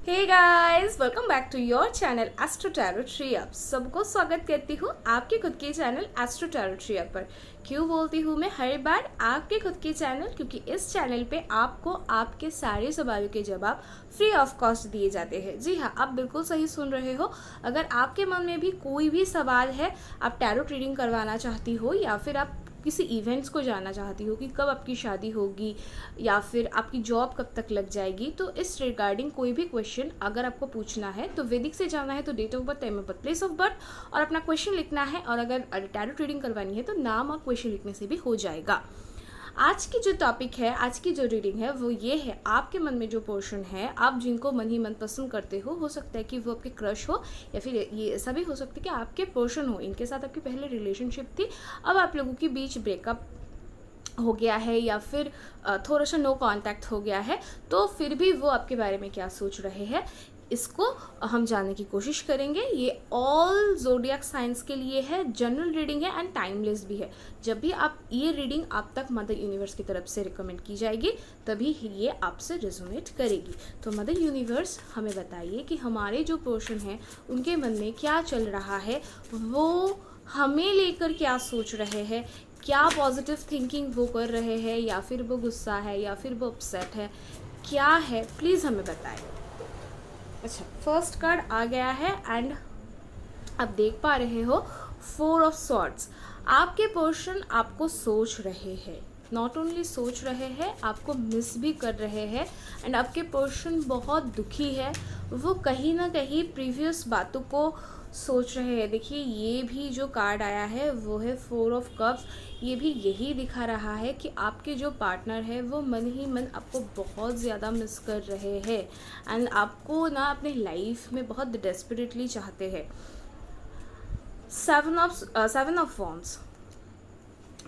Hey guys, welcome back to your channel Astro Tarot Tree Up. सबको स्वागत करती हूँ आपके खुद के channel Astro Tarot Tree Up पर। क्यों बोलती हूँ मैं हर बार आपके खुद के चैनल? क्योंकि इस चैनल पे आपको आपके सारे सवालों के जवाब फ्री ऑफ कॉस्ट दिए जाते हैं। जी हाँ, आप बिल्कुल सही सुन रहे हो। अगर आपके मन में भी कोई भी सवाल है, आप टैरो ट्रीडिंग करवाना चाहती हो या फिर आप किसी इवेंट्स को जानना चाहती हो कि कब आपकी शादी होगी या फिर आपकी जॉब कब तक लग जाएगी, तो इस रिगार्डिंग कोई भी क्वेश्चन अगर आपको पूछना है तो वैदिक से जानना है तो date of birth, time of birth, place of birth और अपना क्वेश्चन लिखना है। और अगर टैरो ट्रीडिंग करवानी है तो नाम और क्वेश्चन लिखने से भी हो जाएगा। आज की जो टॉपिक है, आज की जो रीडिंग है वो ये है, आपके मन में जो पोर्शन है, आप जिनको मन ही मन पसंद करते हो सकता है कि वो आपके क्रश हो या फिर ये ऐसा भी हो सकता है कि आपके पोर्शन हो, इनके साथ आपकी पहले रिलेशनशिप थी, अब आप लोगों के बीच ब्रेकअप हो गया है या फिर थोड़ा सा नो कांटेक्ट हो गया है, तो फिर भी वो आपके बारे में क्या सोच रहे हैं, इसको हम जानने की कोशिश करेंगे। ये ऑल ज़ोडिएक साइंस के लिए है, जनरल रीडिंग है एंड टाइमलेस भी है। जब भी आप ये रीडिंग आप तक मदर यूनिवर्स की तरफ से रिकमेंड की जाएगी तभी ये आपसे रेजोनेट करेगी। तो मदर यूनिवर्स हमें बताइए कि हमारे जो पोर्शन है उनके मन में क्या चल रहा है, वो हमें लेकर क्या सोच रहे हैं, क्या पॉजिटिव थिंकिंग वो कर रहे हैं या फिर वो गुस्सा है या फिर वो अपसेट है, क्या है, प्लीज़ हमें बताएं। अच्छा, फर्स्ट कार्ड आ गया है एंड आप देख पा रहे हो 4 ऑफ सॉर्ड्स। आपके पर्सन आपको सोच रहे हैं, नॉट ओनली सोच रहे हैं, आपको मिस भी कर रहे हैं एंड आपके पर्सन बहुत दुखी है। वो कहीं ना कहीं प्रीवियस बातों को सोच रहे हैं। देखिए, ये भी जो कार्ड आया है वो है 4 ऑफ कप्स। ये भी यही दिखा रहा है कि आपके जो पार्टनर है वो मन ही मन आपको बहुत ज़्यादा मिस कर रहे हैं एंड आपको ना अपने लाइफ में बहुत डेस्परेटली चाहते हैं। 7 ऑफ वॉन्ड्स,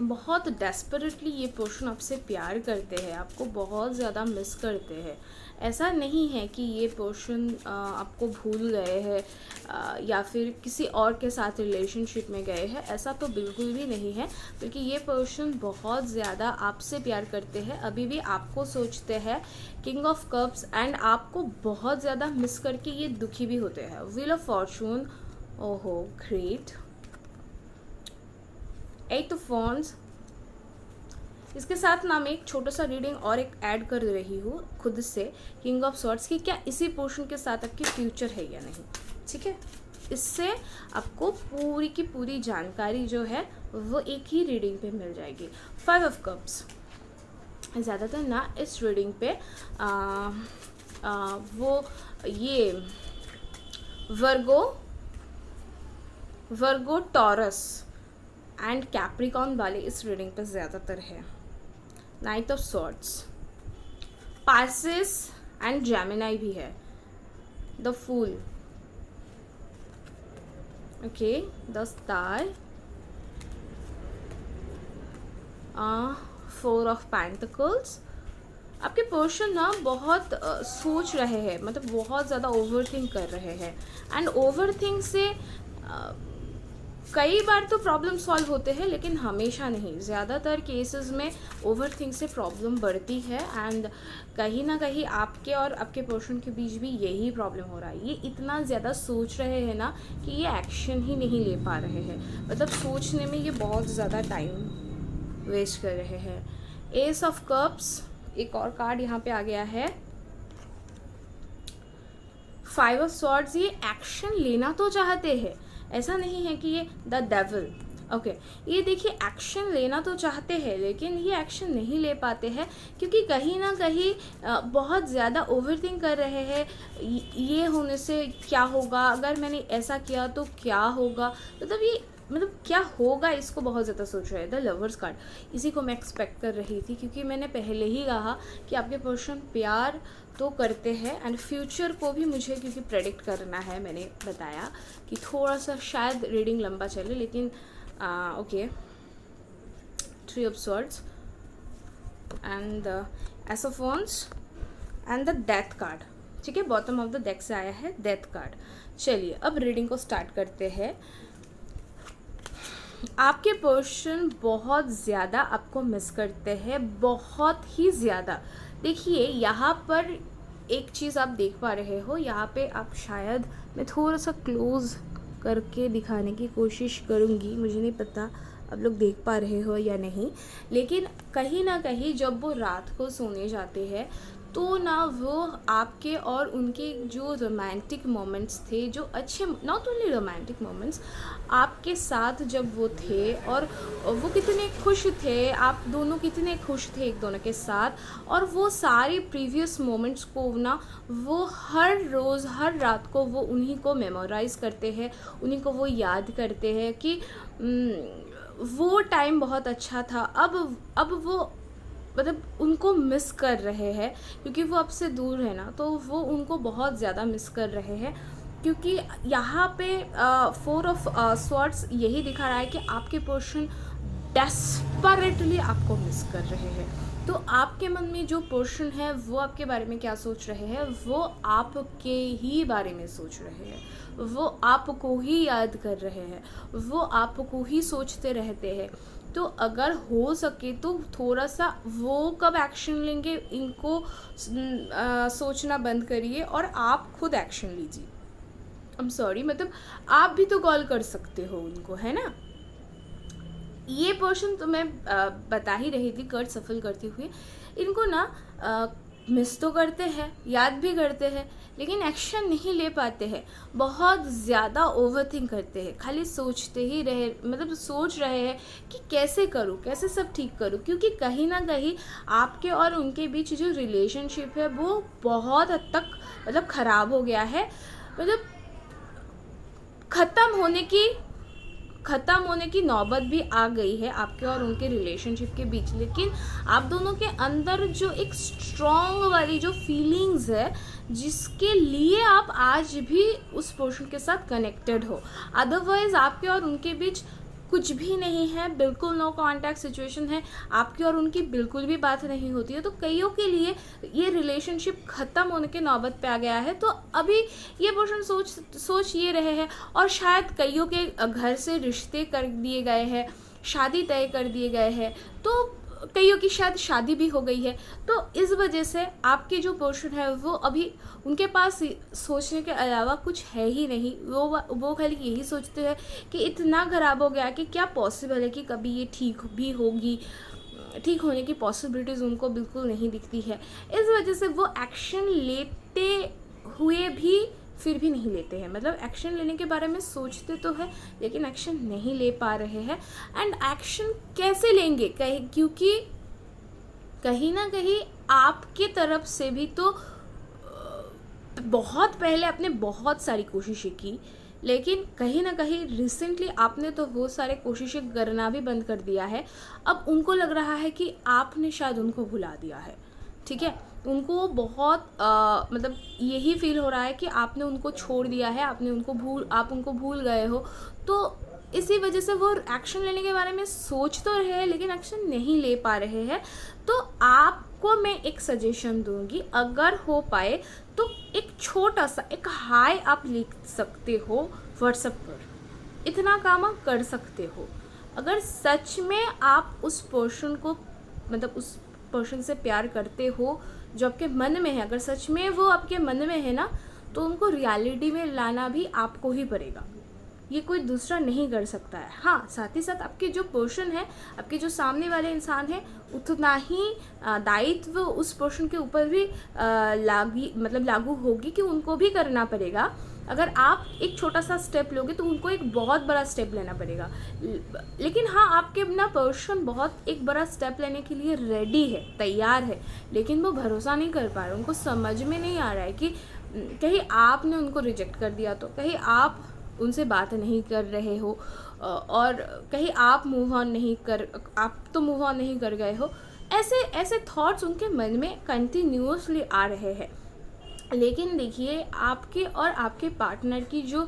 बहुत डेस्परेटली ये पर्सन आपसे प्यार करते हैं, आपको बहुत ज़्यादा मिस करते हैं। ऐसा नहीं है कि ये पर्सन आपको भूल गए हैं या फिर किसी और के साथ रिलेशनशिप में गए हैं, ऐसा तो बिल्कुल भी नहीं है। क्योंकि ये पर्सन बहुत ज़्यादा आपसे प्यार करते हैं, अभी भी आपको सोचते हैं। किंग ऑफ कप्स एंड आपको बहुत ज़्यादा मिस करके ये दुखी भी होते हैं। व्हील ऑफ फॉर्चून, ओहो ग्रेट। 8 of wands. इसके साथ ना मैं एक छोटा सा रीडिंग और एक ऐड कर रही हूँ खुद से, किंग ऑफ सॉर्ड्स की, क्या इसी पोर्शन के साथ आपकी फ्यूचर है या नहीं, ठीक है। इससे आपको पूरी की पूरी जानकारी जो है वो एक ही रीडिंग पे मिल जाएगी। 5 ऑफ कप्स, ज़्यादातर ना इस रीडिंग पे वो ये वर्गो टॉरस एंड कैप्रिकॉन वाले इस रीडिंग पे ज़्यादातर है। 9 of swords, Pisces and Gemini भी है। The fool, okay, the star, 4 of pentacles. आपके पर्सन ना बहुत सोच रहे हैं, मतलब बहुत ज़्यादा ओवर थिंक कर रहे हैं एंड ओवर थिंक से कई बार तो प्रॉब्लम सॉल्व होते हैं लेकिन हमेशा नहीं। ज़्यादातर केसेस में ओवर थिंक से प्रॉब्लम बढ़ती है एंड कहीं ना कहीं आपके और आपके पर्सन के बीच भी यही प्रॉब्लम हो रहा है। ये इतना ज़्यादा सोच रहे हैं ना कि ये एक्शन ही नहीं ले पा रहे हैं, मतलब सोचने में ये बहुत ज़्यादा टाइम वेस्ट कर रहे हैं। एस ऑफ कप्स, एक और कार्ड यहाँ पे आ गया है। 5 ऑफ सॉर्ड्स, ये एक्शन लेना तो चाहते हैं, ऐसा नहीं है कि ये द डेविल, ओके, ये देखिए एक्शन लेना तो चाहते हैं लेकिन ये एक्शन नहीं ले पाते हैं क्योंकि कहीं ना कहीं बहुत ज़्यादा ओवरथिंक कर रहे हैं। ये होने से क्या होगा, अगर मैंने ऐसा किया तो क्या होगा, मतलब क्या होगा, इसको बहुत ज़्यादा सोच रहे हैं। द लवर्स कार्ड, इसी को मैं एक्सपेक्ट कर रही थी क्योंकि मैंने पहले ही कहा कि आपके पर्सन प्यार तो करते हैं एंड फ्यूचर को भी मुझे क्योंकि प्रेडिक्ट करना है, मैंने बताया कि थोड़ा सा शायद रीडिंग लंबा चले लेकिन okay. 3 of swords and S of wands and the death card, ठीक है, बॉटम ऑफ द डेक से आया है डेथ कार्ड। चलिए अब रीडिंग को स्टार्ट करते हैं। आपके पर्सन बहुत ज़्यादा आपको मिस करते हैं, बहुत ही ज़्यादा। देखिए यहाँ पर एक चीज़ आप देख पा रहे हो यहाँ पे, आप शायद मैं थोड़ा सा क्लोज़ करके दिखाने की कोशिश करूँगी, मुझे नहीं पता आप लोग देख पा रहे हो या नहीं, लेकिन कहीं ना कहीं जब वो रात को सोने जाते हैं तो ना वो आपके और उनके जो रोमांटिक मोमेंट्स थे, जो अच्छे, नॉट ओनली रोमांटिक मोमेंट्स, आपके साथ जब वो थे और वो कितने खुश थे, आप दोनों कितने खुश थे एक दोनों के साथ, और वो सारे प्रीवियस मोमेंट्स को ना वो हर रोज़ हर रात को वो उन्हीं को मेमोराइज़ करते हैं, उन्हीं को वो याद करते हैं कि वो टाइम बहुत अच्छा था। अब वो मतलब उनको मिस कर रहे हैं, क्योंकि वो आपसे दूर है ना, तो वो उनको बहुत ज़्यादा मिस कर रहे हैं। क्योंकि यहाँ पे 4 ऑफ स्वॉर्ड्स यही दिखा रहा है कि आपके पर्सन डेस्परेटली आपको मिस कर रहे हैं। तो आपके मन में जो पर्सन है वो आपके बारे में क्या सोच रहे हैं, वो आपके ही बारे में सोच रहे हैं, वो आपको ही याद कर रहे हैं, वो आपको ही सोचते रहते हैं। तो अगर हो सके तो थोड़ा सा वो कब एक्शन लेंगे इनको सोचना बंद करिए और आप खुद एक्शन लीजिए। आई एम सॉरी, मतलब आप भी तो कॉल कर सकते हो उनको, है ना। ये पर्सन तो मैं बता ही रही थी कर्ज सफल करते हुए, इनको ना मिस तो करते हैं, याद भी करते हैं, लेकिन एक्शन नहीं ले पाते हैं, बहुत ज़्यादा ओवरथिंक करते हैं, खाली सोचते ही रहे, मतलब सोच रहे हैं कि कैसे करूँ, कैसे सब ठीक करूँ, क्योंकि कहीं ना कहीं आपके और उनके बीच जो रिलेशनशिप है वो बहुत हद तक मतलब ख़राब हो गया है, मतलब ख़त्म होने की नौबत भी आ गई है आपके और उनके रिलेशनशिप के बीच। लेकिन आप दोनों के अंदर जो एक स्ट्रॉन्ग वाली जो फीलिंग्स है, जिसके लिए आप आज भी उस पर्सन के साथ कनेक्टेड हो, अदरवाइज आपके और उनके बीच कुछ भी नहीं है, बिल्कुल नो कांटेक्ट सिचुएशन है, आपकी और उनकी बिल्कुल भी बात नहीं होती है। तो कईयों के लिए ये रिलेशनशिप ख़त्म होने के नौबत पे आ गया है। तो अभी ये पर्सन सोच ये रहे हैं, और शायद कईयों के घर से रिश्ते कर दिए गए हैं, शादी तय कर दिए गए हैं, तो कईयों की शायद शादी भी हो गई है। तो इस वजह से आपके जो पर्सन है वो अभी उनके पास सोचने के अलावा कुछ है ही नहीं, वो खाली यही सोचते हैं कि इतना ख़राब हो गया कि क्या पॉसिबल है कि कभी ये ठीक भी होगी, ठीक होने की पॉसिबिलिटीज़ उनको बिल्कुल नहीं दिखती है। इस वजह से वो एक्शन लेते हुए भी फिर भी नहीं लेते हैं, मतलब एक्शन लेने के बारे में सोचते तो है लेकिन एक्शन नहीं ले पा रहे हैं। एंड एक्शन कैसे लेंगे, क्योंकि कहीं ना कहीं आपके तरफ से भी तो बहुत पहले आपने बहुत सारी कोशिशें की, लेकिन कहीं ना कहीं रिसेंटली आपने तो वो सारे कोशिशें करना भी बंद कर दिया है। अब उनको लग रहा है कि आपने शायद उनको भुला दिया है, ठीक है, उनको बहुत मतलब यही फील हो रहा है कि आपने उनको छोड़ दिया है, आप उनको भूल गए हो। तो इसी वजह से वो एक्शन लेने के बारे में सोच तो रहे हैं लेकिन एक्शन नहीं ले पा रहे हैं। तो आपको मैं एक सजेशन दूंगी, अगर हो पाए तो एक छोटा सा एक हाय आप लिख सकते हो व्हाट्सएप पर, इतना काम आप कर सकते हो। अगर सच में आप उस पर्सन को, मतलब उस पर्सन से प्यार करते हो जो आपके मन में है, अगर सच में वो आपके मन में है ना, तो उनको रियलिटी में लाना भी आपको ही पड़ेगा, ये कोई दूसरा नहीं कर सकता है। हाँ, साथ ही साथ आपके जो पर्सन है, आपके जो सामने वाले इंसान है, उतना ही दायित्व उस पर्सन के ऊपर भी लागू होगी कि उनको भी करना पड़ेगा। अगर आप एक छोटा सा स्टेप लोगे तो उनको एक बहुत बड़ा स्टेप लेना पड़ेगा। लेकिन हाँ, आपके अपना पर्सन बहुत एक बड़ा स्टेप लेने के लिए रेडी है, तैयार है, लेकिन वो भरोसा नहीं कर पा रहे, उनको समझ में नहीं आ रहा है कि कहीं आपने उनको रिजेक्ट कर दिया तो, कहीं आप उनसे बात नहीं कर रहे हो, और कहीं आप तो मूव ऑन नहीं कर गए हो। ऐसे थॉट्स उनके मन में कंटिन्यूसली आ रहे हैं। लेकिन देखिए, आपके और आपके पार्टनर की जो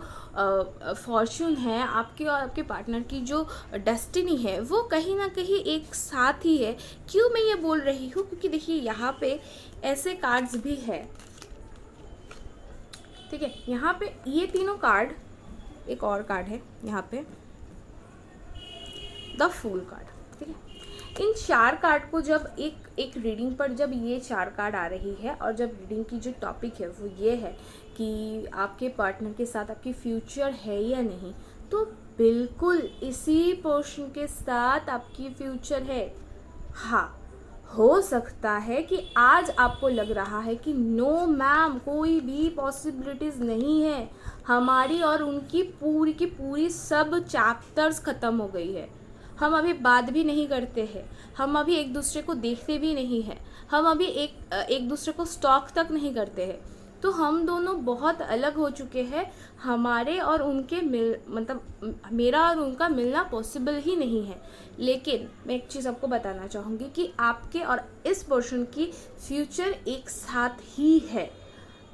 फॉर्च्यून है, आपके और आपके पार्टनर की जो डेस्टिनी है, वो कहीं ना कहीं एक साथ ही है। क्यों मैं ये बोल रही हूँ, क्योंकि देखिए यहाँ पे ऐसे कार्ड्स भी है, ठीक है, यहाँ पे ये तीनों कार्ड, एक और कार्ड है यहाँ पे द फूल कार्ड, ठीक है, इन 4 कार्ड को जब एक रीडिंग पर जब ये 4 कार्ड आ रही है और जब रीडिंग की जो टॉपिक है वो ये है कि आपके पार्टनर के साथ आपकी फ्यूचर है या नहीं, तो बिल्कुल इसी पोर्शन के साथ आपकी फ्यूचर है। हाँ, हो सकता है कि आज आपको लग रहा है कि नो मैम, कोई भी पॉसिबिलिटीज़ नहीं है, हमारी और उनकी पूरी की पूरी सब चैप्टर्स ख़त्म हो गई है, हम अभी बात भी नहीं करते हैं, हम अभी एक दूसरे को देखते भी नहीं हैं, हम अभी एक दूसरे को स्टॉक तक नहीं करते हैं, तो हम दोनों बहुत अलग हो चुके हैं, हमारे और उनके मतलब मेरा और उनका मिलना पॉसिबल ही नहीं है। लेकिन मैं एक चीज़ आपको बताना चाहूँगी कि आपके और इस पर्सन की फ्यूचर एक साथ ही है।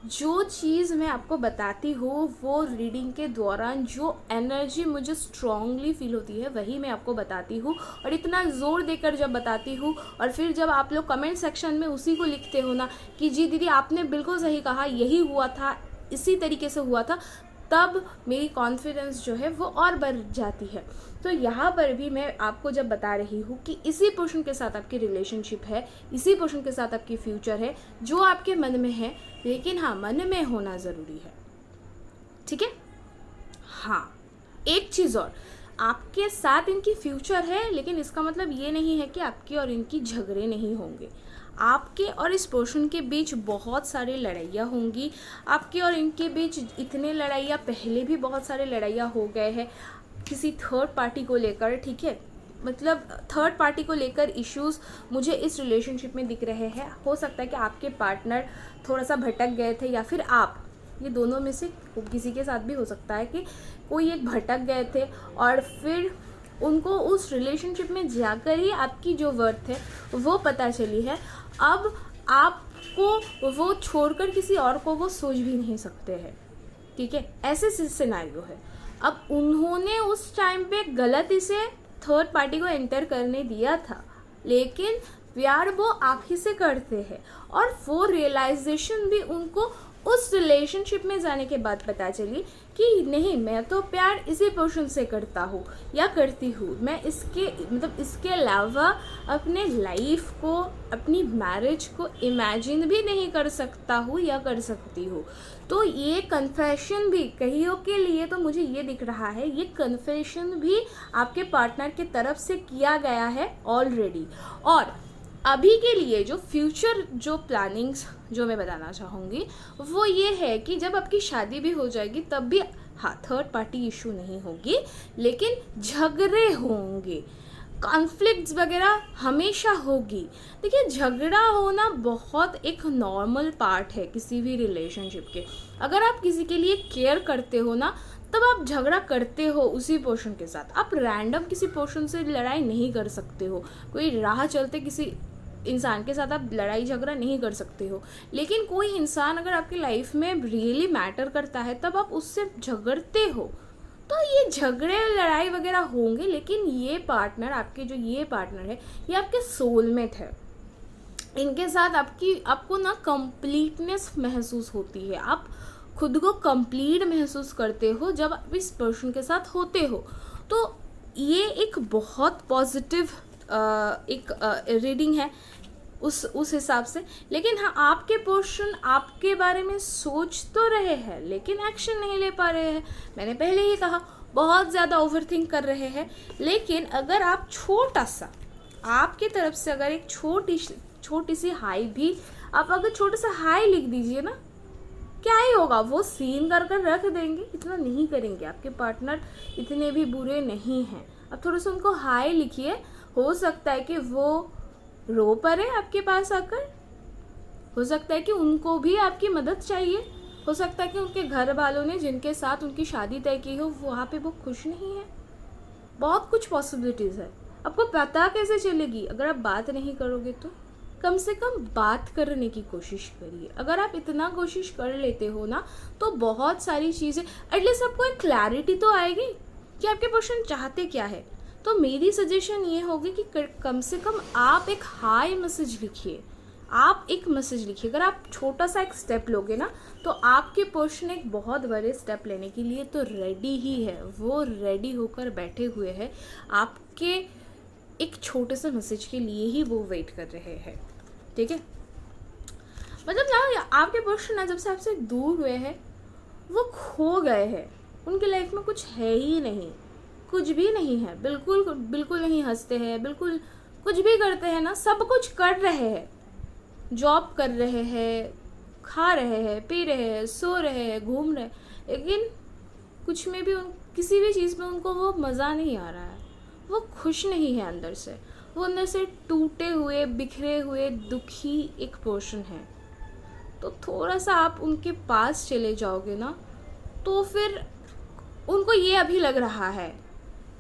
जो चीज़ मैं आपको बताती हूँ वो रीडिंग के दौरान जो एनर्जी मुझे स्ट्रांगली फील होती है वही मैं आपको बताती हूँ, और इतना ज़ोर देकर जब बताती हूँ और फिर जब आप लोग कमेंट सेक्शन में उसी को लिखते हो ना कि जी दीदी आपने बिल्कुल सही कहा, यही हुआ था, इसी तरीके से हुआ था, तब मेरी कॉन्फिडेंस जो है वो और बढ़ जाती है। तो यहाँ पर भी मैं आपको जब बता रही हूँ कि इसी पर्सन के साथ आपकी रिलेशनशिप है, इसी पर्सन के साथ आपकी फ्यूचर है जो आपके मन में है, लेकिन हाँ, मन में होना ज़रूरी है, ठीक है। हाँ, एक चीज़ और, आपके साथ इनकी फ्यूचर है, लेकिन इसका मतलब ये नहीं है कि आपकी और इनकी झगड़े नहीं होंगे। आपके और इस पर्सन के बीच बहुत सारी लड़ाइयाँ होंगी, आपके और इनके बीच इतने लड़ाइयाँ पहले भी बहुत सारे लड़ाइयाँ हो गए हैं किसी थर्ड पार्टी को लेकर, ठीक है। मतलब थर्ड पार्टी को लेकर इश्यूज़ मुझे इस रिलेशनशिप में दिख रहे हैं। हो सकता है कि आपके पार्टनर थोड़ा सा भटक गए थे, या फिर आप, ये दोनों में से किसी के साथ भी हो सकता है कि कोई एक भटक गए थे और फिर उनको उस रिलेशनशिप में जाकर ही आपकी जो वर्थ है वो पता चली है। अब आपको वो छोड़कर किसी और को वो सोच भी नहीं सकते हैं, ठीक है। ऐसे सिनेरियो है। अब उन्होंने उस टाइम पे गलती से थर्ड पार्टी को एंटर करने दिया था, लेकिन प्यार वो आप ही से करते हैं, और वो रियलाइजेशन भी उनको उस रिलेशनशिप में जाने के बाद पता चली कि नहीं, मैं तो प्यार इसी पर्सन से करता हूँ या करती हूँ, मैं इसके अलावा अपने लाइफ को, अपनी मैरिज को इमेजिन भी नहीं कर सकता हूँ या कर सकती हूँ। तो ये कन्फेशन भी कईयों के लिए तो मुझे ये दिख रहा है, ये कन्फेशन भी आपके पार्टनर के तरफ से किया गया है ऑलरेडी। और अभी के लिए जो फ्यूचर जो प्लानिंग्स जो मैं बताना चाहूँगी वो ये है कि जब आपकी शादी भी हो जाएगी तब भी हाँ, थर्ड पार्टी इशू नहीं होगी, लेकिन झगड़े होंगे, कॉन्फ्लिक्ट्स वगैरह हमेशा होगी। देखिए, झगड़ा होना बहुत एक नॉर्मल पार्ट है किसी भी रिलेशनशिप के। अगर आप किसी के लिए केयर करते हो ना, तब आप झगड़ा करते हो उसी पर्सन के साथ। आप रैंडम किसी पर्सन से लड़ाई नहीं कर सकते हो, कोई राह चलते किसी इंसान के साथ आप लड़ाई झगड़ा नहीं कर सकते हो। लेकिन कोई इंसान अगर आपकी लाइफ में रियली मैटर करता है तब आप उससे झगड़ते हो, तो ये झगड़े लड़ाई वगैरह होंगे। लेकिन ये पार्टनर, आपके जो ये पार्टनर है, ये आपके सोलमेट है। इनके साथ आपको ना कंप्लीटनेस महसूस होती है, आप खुद को कंप्लीट महसूस करते हो जब आप इस पर्सन के साथ होते हो। तो ये एक बहुत पॉजिटिव एक रीडिंग है उस हिसाब से। लेकिन हाँ, आपके पर्सन आपके बारे में सोच तो रहे हैं लेकिन एक्शन नहीं ले पा रहे हैं। मैंने पहले ही कहा, बहुत ज़्यादा ओवरथिंक कर रहे हैं। लेकिन अगर आप छोटा सा, आपकी तरफ से अगर एक छोटी सी हाई भी, आप अगर छोटा सा हाई लिख दीजिए ना, क्या ही होगा, वो सीन कर रख देंगे, इतना नहीं करेंगे। आपके पार्टनर इतने भी बुरे नहीं हैं। अब थोड़ा सा उनको हाई लिखिए, हो सकता है कि वो रो पड़े आपके पास आकर, हो सकता है कि उनको भी आपकी मदद चाहिए, हो सकता है कि उनके घर वालों ने जिनके साथ उनकी शादी तय की हो वहाँ पे वो खुश नहीं है। बहुत कुछ पॉसिबिलिटीज़ है। आपको पता कैसे चलेगी? अगर आप बात नहीं करोगे तो कम से कम बात करने की कोशिश करिए। अगर आप इतना कोशिश कर लेते हो ना, तो बहुत सारी चीज़ें एटलीस्ट आपको एक क्लैरिटी तो आएगी कि आपके पर्सन चाहते क्या है। तो मेरी सजेशन ये होगी कि कम से कम आप एक हाई मैसेज लिखिए, आप एक मैसेज लिखिए। अगर आप छोटा सा एक स्टेप लोगे ना, तो आपके पर्सन एक बहुत बड़े स्टेप लेने के लिए तो रेडी ही है, वो रेडी होकर बैठे हुए हैं आपके एक छोटे से मैसेज के लिए ही वो वेट कर रहे हैं, ठीक है। मतलब ना आपके पर्सन ना जब से आपसे दूर हुए हैं वो खो गए हैं, उनकी लाइफ में कुछ है ही नहीं, कुछ भी नहीं है, बिल्कुल बिल्कुल नहीं हंसते हैं, बिल्कुल कुछ भी करते हैं ना, सब कुछ कर रहे हैं, जॉब कर रहे हैं, खा रहे हैं, पी रहे हैं, सो रहे हैं, घूम रहे हैं, लेकिन कुछ में भी किसी भी चीज़ में उनको वो मज़ा नहीं आ रहा है, वो खुश नहीं है अंदर से, वो अंदर से टूटे हुए, बिखरे हुए, दुखी एक पोर्शन है। तो थोड़ा सा आप उनके पास चले जाओगे ना, तो फिर उनको ये अभी लग रहा है,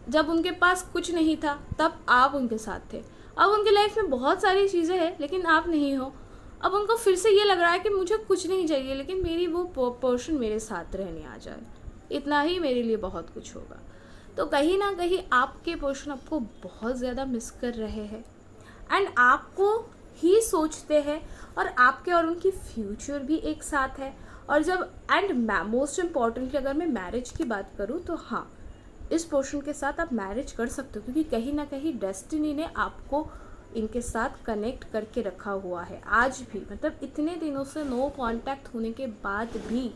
जब उनके पास कुछ नहीं था तब आप उनके साथ थे, अब उनकी लाइफ में बहुत सारी चीज़ें हैं लेकिन आप नहीं हो, अब उनको फिर से ये लग रहा है कि मुझे कुछ नहीं चाहिए लेकिन मेरी वो पर्सन मेरे साथ रहने आ जाए, इतना ही मेरे लिए बहुत कुछ होगा। तो कहीं ना कहीं आपके पर्सन आपको बहुत ज़्यादा मिस कर रहे हैं एंड आपको ही सोचते हैं, और आपके और उनकी फ्यूचर भी एक साथ है। और जब एंड मोस्ट इम्पॉर्टेंटली अगर मैं मैरिज की बात करूँ तो हाँ, इस पर्सन के साथ आप मैरिज कर सकते हो, क्योंकि कहीं ना कहीं डेस्टिनी ने आपको इनके साथ कनेक्ट करके रखा हुआ है आज भी। मतलब इतने दिनों से नो कांटेक्ट होने के बाद भी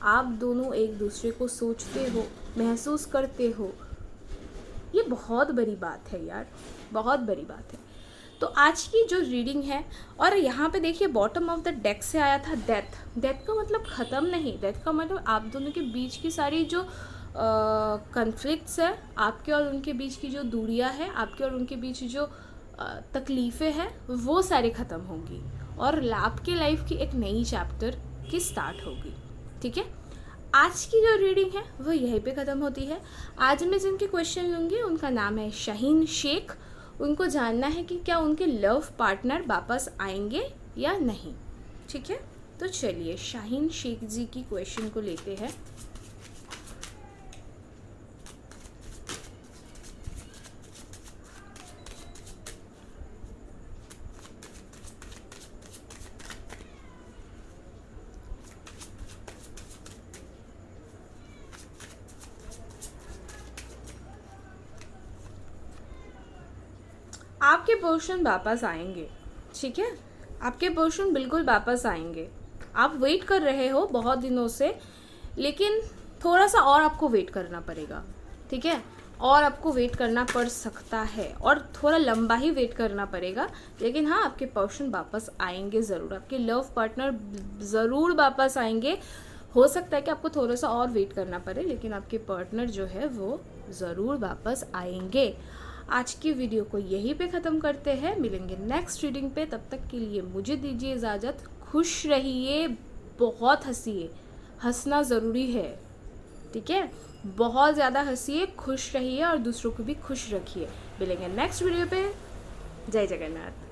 आप दोनों एक दूसरे को सोचते हो, महसूस करते हो, ये बहुत बड़ी बात है यार, बहुत बड़ी बात है। तो आज की जो रीडिंग है, और यहाँ पे देखिए बॉटम ऑफ द डेक से आया था डेथ। डेथ का मतलब ख़त्म नहीं, डेथ का मतलब आप दोनों के बीच की सारी जो कन्फ्लिक्ट्स है, आपके और उनके बीच की जो दूरियां है, आपके और उनके बीच जो तकलीफ़ें हैं, वो सारी ख़त्म होंगी और आपके लाइफ की एक नई चैप्टर की स्टार्ट होगी, ठीक है। आज की जो रीडिंग है वो यहीं पे ख़त्म होती है। आज मैं जिनके क्वेश्चन लूँगी उनका नाम है शाहीन शेख। उनको जानना है कि क्या उनके लव पार्टनर वापस आएंगे या नहीं, ठीक है। तो चलिए शाहीन शेख जी की क्वेश्चन को लेते हैं। आपके पर्सन वापस आएंगे, ठीक है, आपके पर्सन बिल्कुल वापस आएंगे। आप वेट कर रहे हो बहुत दिनों से, लेकिन थोड़ा सा और आपको वेट करना पड़ेगा, ठीक है, और आपको वेट करना पड़ सकता है और थोड़ा लंबा ही वेट करना पड़ेगा, लेकिन हाँ आपके पर्सन वापस आएंगे ज़रूर, आपके लव पार्टनर ज़रूर वापस आएंगे। हो सकता है कि आपको थोड़ा सा और वेट करना पड़े, लेकिन आपके पार्टनर जो है वो ज़रूर वापस आएंगे। आज की वीडियो को यहीं पे ख़त्म करते हैं, मिलेंगे नेक्स्ट रीडिंग पे। तब तक के लिए मुझे दीजिए इजाज़त। खुश रहिए, बहुत हंसिए, हंसना ज़रूरी है, ठीक है, बहुत ज़्यादा हंसिए, खुश रहिए और दूसरों को भी खुश रखिए। मिलेंगे नेक्स्ट वीडियो पे। जय जगन्नाथ।